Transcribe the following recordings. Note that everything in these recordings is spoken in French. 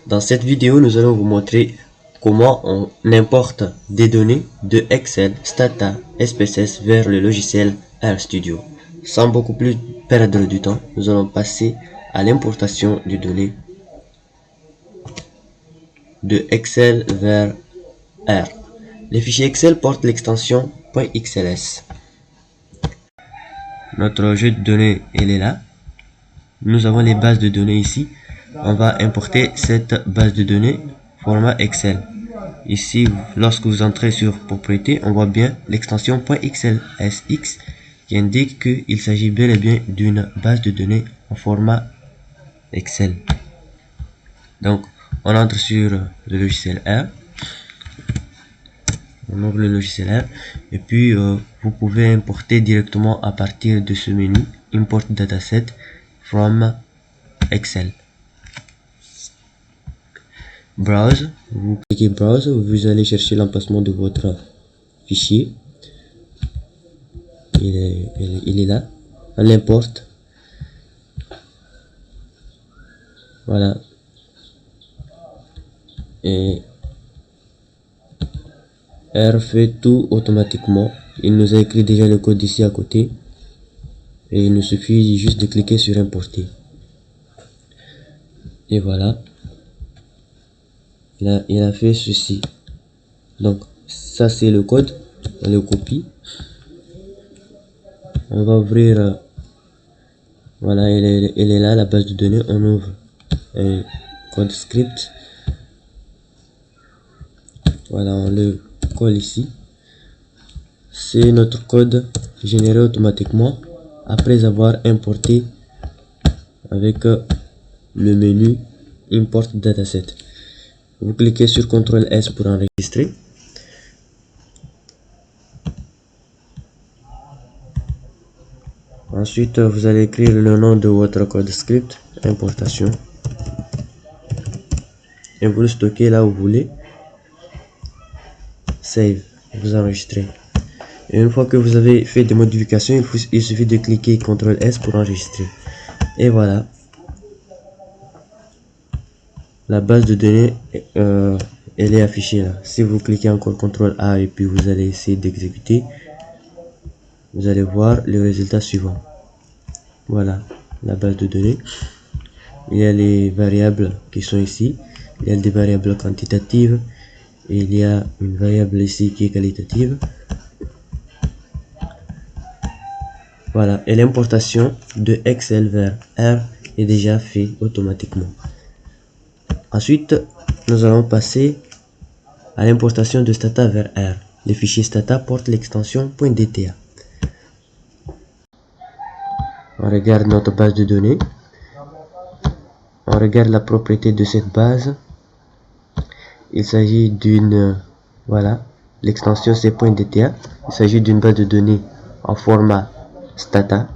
Dans cette vidéo, nous allons vous montrer comment on importe des données de Excel, Stata, SPSS vers le logiciel RStudio. Sans beaucoup plus perdre du temps, nous allons passer à l'importation des données de Excel vers R. Les fichiers Excel portent l'extension .xls. Notre jeu de données, il est là. Nous avons les bases de données ici. On va importer cette base de données format Excel. Ici, lorsque vous entrez sur propriété, on voit bien l'extension .xlsx qui indique qu'il s'agit bel et bien d'une base de données en format Excel. Donc, on entre sur le logiciel R. On ouvre le logiciel R et puis vous pouvez importer directement à partir de ce menu Import Dataset from Excel. Browse, vous cliquez Browse, vous allez chercher l'emplacement de votre fichier. Il est là. On l'importe. Voilà. Et R fait tout automatiquement. Il nous a écrit déjà le code ici à côté. Et il nous suffit juste de cliquer sur Importer. Et voilà. Il a fait ceci. Donc, ça c'est le code. On le copie. On va ouvrir. Voilà, il est là, la base de données. On ouvre un code script. Voilà, on le colle ici. C'est notre code généré automatiquement après avoir importé avec le menu Import Dataset. Vous cliquez sur CTRL S pour enregistrer. Ensuite, vous allez écrire le nom de votre code script, importation. Et vous le stockez là où vous voulez. Save, vous enregistrez. Et une fois que vous avez fait des modifications, il suffit de cliquer CTRL S pour enregistrer. Et voilà. La base de données, elle est affichée là. Si vous cliquez encore CTRL A et puis vous allez essayer d'exécuter, vous allez voir le résultat suivant. Voilà la base de données. Il y a les variables qui sont ici. Il y a des variables quantitatives. Et il y a une variable ici qui est qualitative. Voilà. Et l'importation de Excel vers R est déjà fait automatiquement. Ensuite, nous allons passer à l'importation de Stata vers R. Les fichiers Stata portent l'extension .dta. On regarde notre base de données. On regarde la propriété de cette base. Il s'agit d'une... voilà, l'extension c'est .dta. Il s'agit d'une base de données en format Stata.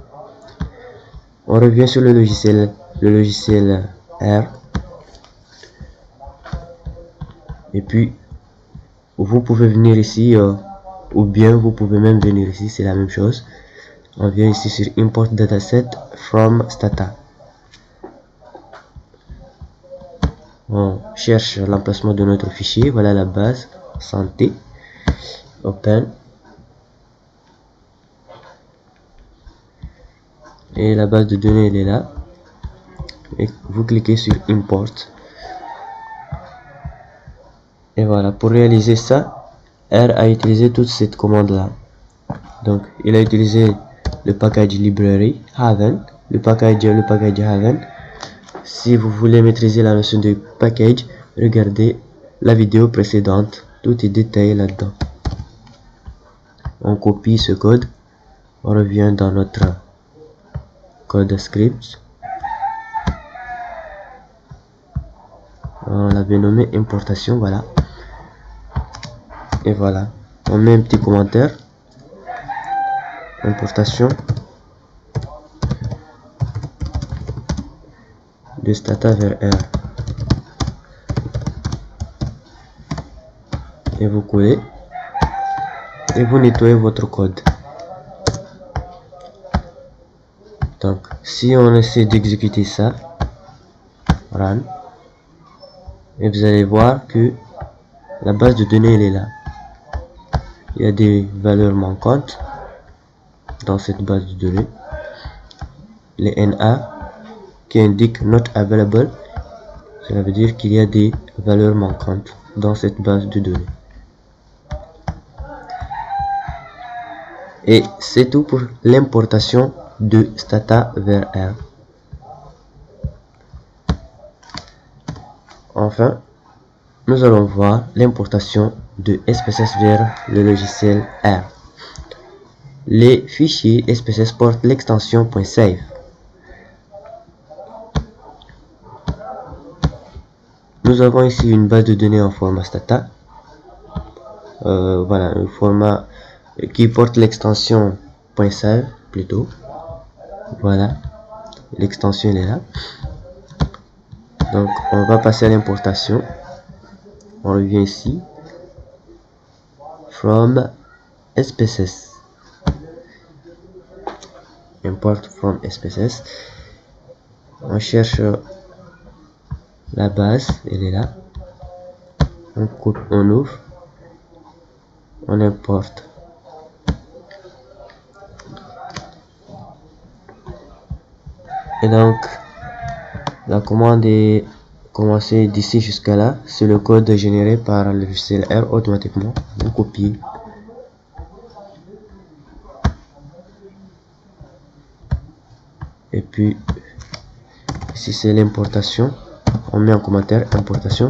On revient sur le logiciel R. Et puis, vous pouvez venir ici, ou bien vous pouvez même venir ici, c'est la même chose. On vient ici sur Import Dataset from Stata. On cherche l'emplacement de notre fichier. Voilà la base, santé. Open. Et la base de données, elle est là. Et vous cliquez sur Import. Et voilà, pour réaliser ça, R a utilisé toute cette commande là. Donc, il a utilisé le package library Haven, le package Haven. Si vous voulez maîtriser la notion de package, regardez la vidéo précédente, tout est détaillé là-dedans. On copie ce code, on revient dans notre code script. On l'avait nommé importation, voilà. Et voilà, on met un petit commentaire. Importation de Stata vers R. Et vous collez. Et vous nettoyez votre code. Donc, si on essaie d'exécuter ça, run. et vous allez voir que la base de données elle est là. Il y a des valeurs manquantes dans cette base de données, les NA qui indiquent not available. Cela veut dire qu'il y a des valeurs manquantes dans cette base de données. Et c'est tout pour l'importation de Stata vers R. Enfin, nous allons voir l'importation de SPSS vers le logiciel R. Les fichiers SPSS portent l'extension .save. Nous avons ici une base de données en format Stata. Voilà, un format qui porte l'extension .save plutôt. Voilà, l'extension elle est là. Donc on va passer à l'importation. On revient ici. From SPSS. Import from SPSS. On cherche la base, elle est là. On ouvre. On importe. Et donc la commande est commencée d'ici jusqu'à là. C'est le code généré par le logiciel R automatiquement. Vous copiez. Et puis ici c'est l'importation. On met en commentaire importation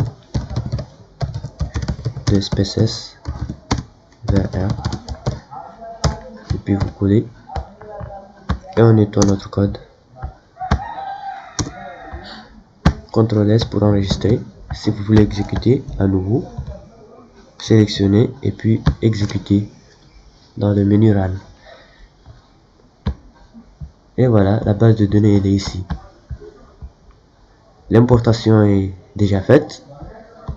de SPSS vers R. Et puis vous collez. Et on nettoie notre code. CTRL S pour enregistrer. Si vous voulez exécuter à nouveau, sélectionnez et puis exécuter dans le menu Run. Et voilà, la base de données elle est ici. L'importation est déjà faite.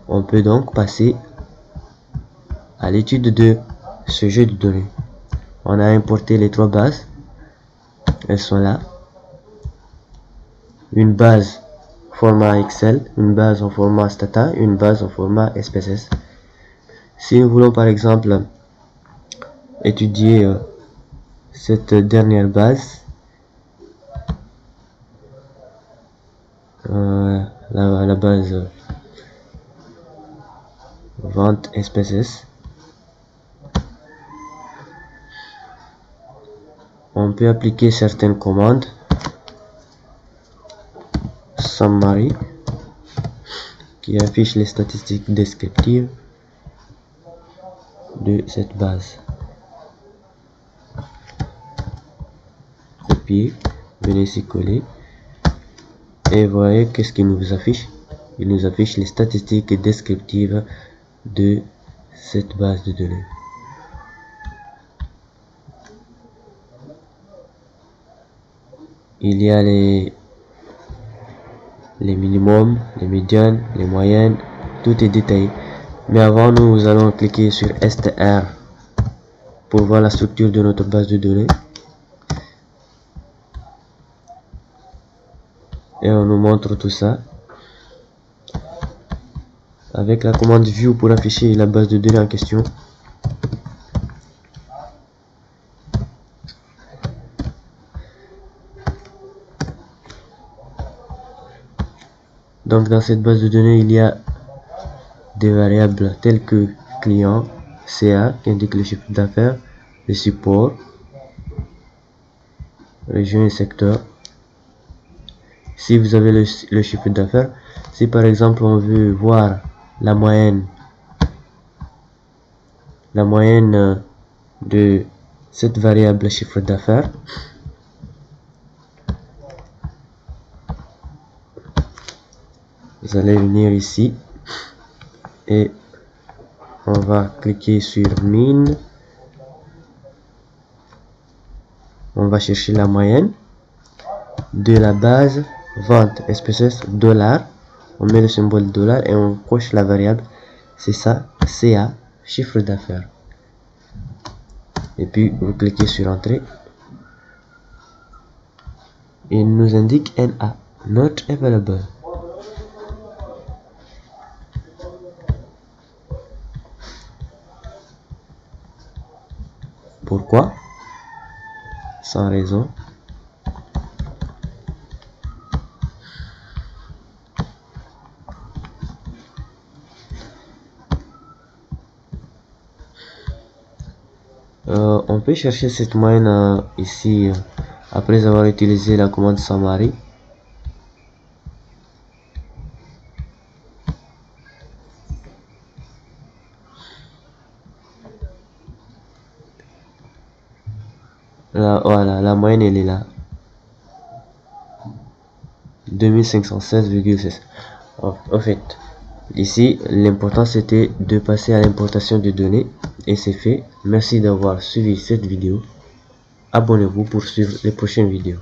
On peut donc passer à l'étude de ce jeu de données. On a importé les trois bases. Elles sont là. Une base format Excel, une base en format Stata, une base en format SPSS. Si nous voulons par exemple étudier cette dernière base, la base vente SPSS, on peut appliquer certaines commandes. Summary qui affiche les statistiques descriptives de cette base. Copier, venez ici coller et voyez qu'est-ce qu'il nous affiche. Il nous affiche les statistiques descriptives de cette base de données. Il y a les minimums, les médianes, les moyennes, tout est détaillé. Mais avant, nous allons cliquer sur str pour voir la structure de notre base de données. Et on nous montre tout ça. Avec la commande view pour afficher la base de données en question. Donc dans cette base de données, il y a des variables telles que client, CA qui indique le chiffre d'affaires, le support, région et secteur. Si vous avez le chiffre d'affaires, si par exemple on veut voir la moyenne de cette variable chiffre d'affaires, vous allez venir ici et on va cliquer sur min. On va chercher la moyenne de la base vente SPSS $. On met le symbole $ et on coche la variable. C'est ça, CA, chiffre d'affaires. Et puis vous cliquez sur entrée. Il nous indique NA, not available. pourquoi, sans raison. On peut chercher cette moyenne ici après avoir utilisé la commande summary. Là, voilà, la moyenne elle est là, 2516,16. En fait, ici l'important c'était de passer à l'importation de données et c'est fait. Merci d'avoir suivi cette vidéo. Abonnez-vous pour suivre les prochaines vidéos.